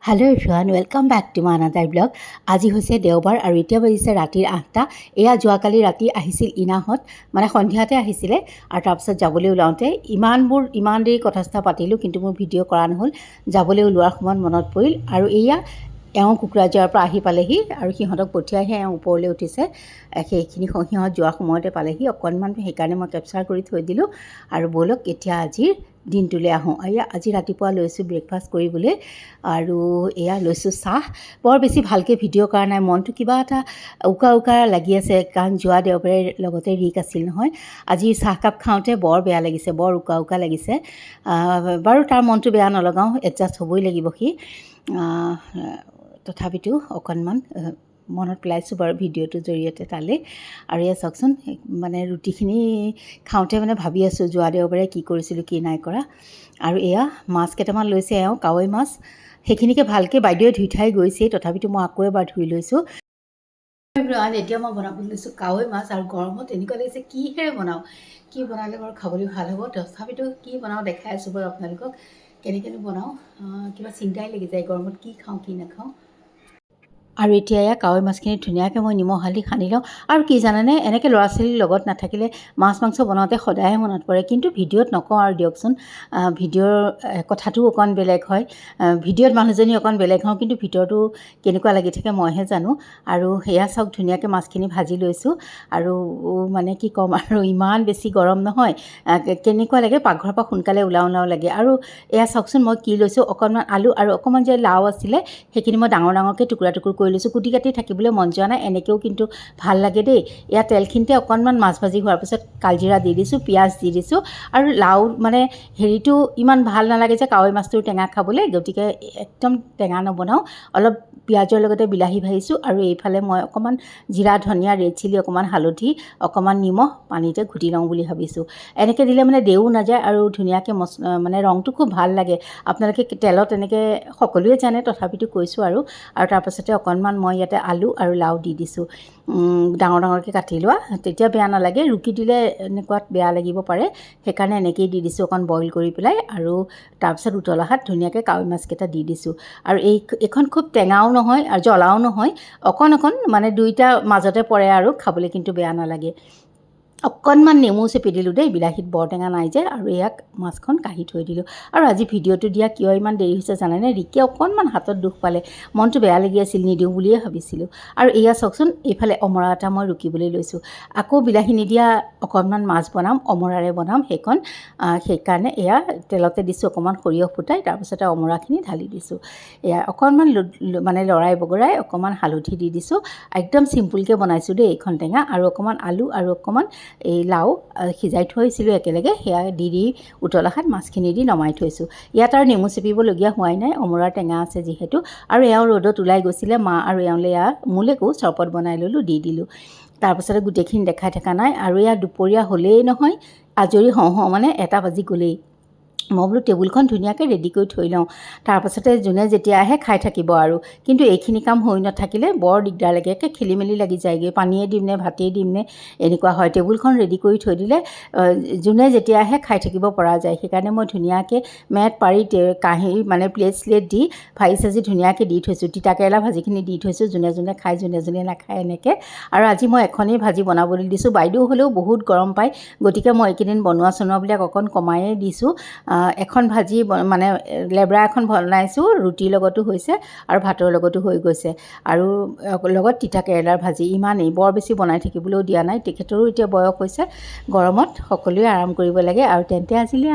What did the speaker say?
Hello everyone welcome back to my another blog. আজি হৈছে দেওবাৰ আৰু এতিয়া বাজিছে ৰাতিৰ 8টা। এয়া যোৱাকালি ৰাতি আহিছিল ইনাহত, মানে সন্ধিয়াতে আহিছিলে আৰু তাৰপিছত যাবলৈ ওলাওঁতে ইমান দেৰি কথা চথা পাতিলোঁ, কিন্তু মোৰ ভিডিঅ' কৰা নহ'ল। যাবলৈ ওলোৱাৰ সময়ত মনত পৰিল আৰু এয়া এওঁ কোকৰাঝাৰৰ পৰা আহি পালেহি আৰু সিহঁতক পঠিয়াইহে এওঁ ওপৰলৈ উঠিছে। সেইখিনি সিহঁত যোৱাৰ সময়তে পালেহি অকণমান, সেইকাৰণে মই কেপচাৰ কৰি থৈ দিলোঁ। আৰু ব'লক এতিয়া আজিৰ দিনটোলৈ আহোঁ। এয়া আজি ৰাতিপুৱা লৈছোঁ ব্ৰেকফাষ্ট কৰিবলৈ আৰু এয়া লৈছোঁ চাহ। বৰ বেছি ভালকৈ ভিডিঅ' কৰা নাই, মনটো কিবা এটা উকা লাগি আছে, কাৰণ যোৱা দেওবাৰে লগতে ৰিক আছিল নহয়। আজি চাহকাপ খাওঁতে বৰ বেয়া লাগিছে, বৰ উকা লাগিছে। বাৰু তাৰ মনটো বেয়া নলগাওঁ, এডজাষ্ট হ'বই লাগিব সি। তথাপিতো অকণমান মনত পেলাইছোঁ বাৰু ভিডিঅ'টোৰ জৰিয়তে তালৈ। আৰু এয়া চাওকচোন, মানে ৰুটিখিনি খাওঁতে মানে ভাবি আছোঁ যোৱা দেওবাৰে কি কৰিছিলোঁ কি নাই কৰা। আৰু এয়া মাছ কেইটামান লৈছে এওঁ, কাৱৈ মাছ। সেইখিনিকে ভালকৈ বাইদেৱে ধুই থাই গৈছেই, তথাপিতো মই আকৌ এবাৰ ধুই লৈছোঁ। এতিয়া মই বনাবলৈ লৈছোঁ কাৱৈ মাছ, আৰু গৰমত এনেকুৱা লাগিছে কিহেৰে বনাওঁ, কি বনালে বাৰু খাবলৈ ভাল হ'ব। তথাপিতো কি বনাওঁ দেখাই আছোঁ বাৰু আপোনালোকক। কেনেকৈনো বনাওঁ কিবা চিন্তাই লাগি যায় গৰমত, কি খাওঁ কি নাখাওঁ। আৰু এতিয়া এয়া কাৱৈ মাছখিনি ধুনীয়াকৈ মই নিমখ হালধি সানি লওঁ। আৰু কি জানেনে, এনেকৈ ল'ৰা ছোৱালীৰ লগত নাথাকিলে মাছ মাংস বনাওঁতে সদায়ে মনত পৰে, কিন্তু ভিডিঅ'ত নকওঁ আৰু দিয়কচোন। ভিডিঅ'ৰ কথাটো অকণ বেলেগ হয়, ভিডিঅ'ত মানুহজনী অকণ বেলেগ হওঁ, কিন্তু ভিতৰটো কেনেকুৱা লাগি থাকে মইহে জানো। আৰু সেয়া চাওক, ধুনীয়াকৈ মাছখিনি ভাজি লৈছোঁ। আৰু মানে কি ক'ম আৰু, ইমান বেছি গৰম নহয়, কেনেকুৱা লাগে পাকঘৰৰ পৰা সোনকালে ওলাওঁ লাগে। আৰু এয়া চাওকচোন, মই কি লৈছোঁ, অকণমান আলু আৰু অকণমান যে লাও আছিলে সেইখিনি মই ডাঙৰকৈ টুকুৰা কৰি লৈছোঁ। কুটি কাটি থাকিবলৈ মন যোৱা নাই, এনেকৈও কিন্তু ভাল লাগে দেই। এয়া তেলখিনিতে অকণমান মাছ ভাজি হোৱাৰ পিছত কালজিৰা দি দিছোঁ, পিঁয়াজ দি দিছোঁ। আৰু লাও মানে হেৰিটো ইমান ভাল নালাগে যে কাৱৈ মাছটোৰ টেঙা খাবলৈ, গতিকে একদম টেঙা নবনাওঁ। অলপ পিঁয়াজৰ লগতে বিলাহী ভাজিছোঁ। আৰু এইফালে মই অকণমান জিৰা ধনিয়া ৰেড চিলি, অকণমান হালধি, অকণমান নিমখ পানীতে ঘুটি লওঁ বুলি ভাবিছোঁ। এনেকৈ দিলে মানে দেও নাযায় আৰু ধুনীয়াকৈ মানে ৰংটো খুব ভাল লাগে। আপোনালোকে তেলত এনেকৈ সকলোৱে জানে, তথাপিতো কৈছোঁ। আৰু তাৰপাছতে অকণমান মই ইয়াতে আলু আৰু লাও দি দিছোঁ, ডাঙৰকৈ কাটি লোৱা, তেতিয়া বেয়া নালাগে। ৰুকি দিলে এনেকুৱাত বেয়া লাগিব পাৰে, সেইকাৰণে এনেকৈয়ে দি দিছোঁ অকণ বইল কৰি পেলাই। আৰু তাৰপিছত উতলা হাত ধুনীয়াকৈ কাৱৈ মাছকেইটা দি দিছোঁ। আৰু এইখন খুব টেঙাও নহয় আৰু জ্বলাও নহয়, অকণ মানে দুইটা মাজতে পৰে, আৰু খাবলৈ কিন্তু বেয়া নালাগে। অকণমান নেমু চেপি দিলোঁ দেই, বিলাহীত বৰ টেঙা নাই যে। আৰু ইয়াক মাছখন কাঢ়ি থৈ দিলোঁ। আৰু আজি ভিডিঅ'টো দিয়া কিয় ইমান দেৰি হৈছে জানেনে, ৰিকে অকণমান হাতত দুখ পালে, মনটো বেয়া লাগি আছিল, নিদিওঁ বুলিয়ে ভাবিছিলোঁ। আৰু এয়া চাওকচোন, এইফালে অমৰা এটা মই ৰুকিবলৈ লৈছোঁ। আকৌ বিলাহী নিদিয়া অকণমান মাছ বনাম, অমৰাৰে বনাম সেইখন। সেইকাৰণে এয়া তেলতে দিছোঁ অকণমান সৰিয়হ ফুটাই, তাৰপিছতে অমৰাখিনি ঢালি দিছোঁ। এয়া অকণমান মানে লৰাই বগৰাই অকণমান হালধি দি দিছোঁ। একদম চিম্পুলকৈ বনাইছোঁ দেই এইখন টেঙা। আৰু অকণমান আলু আৰু অকণমান এই লাও সিজাই থৈছিলোঁ একেলগে, সেয়া দি উতলা হাত মাছখিনি দি নমাই থৈছোঁ। ইয়াত আৰু নেমু চেপিবলগীয়া হোৱাই নাই, অমৰাৰ টেঙা আছে যিহেতু। আৰু এওঁ ৰ'দত ওলাই গৈছিলে, মা আৰু এওঁলৈ মোলৈকো চৰবত বনাই ল'লোঁ, দি দিলোঁ। তাৰপিছতে গোটেইখিনি দেখাই থকা নাই। আৰু এয়া দুপৰীয়া হ'লেই নহয়, আজৰি হওঁ মানে 1টা বাজি গ'লেই। মই বোলো টেবুলখন ধুনীয়াকৈ ৰেডি কৰি থৈ লওঁ, তাৰপাছতে যোনে যেতিয়া আহে খাই থাকিব আৰু। কিন্তু এইখিনি কাম হৈ নাথাকিলে বৰ দিগদাৰ লাগে, একে খেলি মেলি লাগি যায়গৈ, পানীয়ে দিম নে ভাতেই দিম নে এনেকুৱা হয়। টেবুলখন ৰেডি কৰি থৈ দিলে যোনে যেতিয়া আহে খাই থাকিব পৰা যায়। সেইকাৰণে মই ধুনীয়াকৈ মেট পাৰি কাঁহী মানে প্লেট স্লেট দি ভাজি চাজি ধুনীয়াকৈ দি থৈছোঁ। তিতাকেৰেলা ভাজিখিনি দি থৈছোঁ, যোনে খায় যোনে নাখায় এনেকৈ। আৰু আজি মই এখনেই ভাজি বনাবলৈ দিছোঁ, বাইদেউ হ'লেও বহুত গৰম পায়, গতিকে মই এইকেইদিন বনোৱাবিলাক অকণ কমায়েই দিছোঁ। এখন ভাজি মানে লেবৰা এখন বনাইছোঁ, ৰুটিৰ লগতো হৈছে আৰু ভাতৰ লগতো হৈ গৈছে। আৰু লগত তিতাকেৰেলাৰ ভাজি, ইমানেই, বৰ বেছি বনাই থাকিবলৈও দিয়া নাই। তেখেতৰো এতিয়া বয়স হৈছে, গৰমত সকলোৱে আৰাম কৰিব লাগে। আৰু তেন্তে আজিলৈ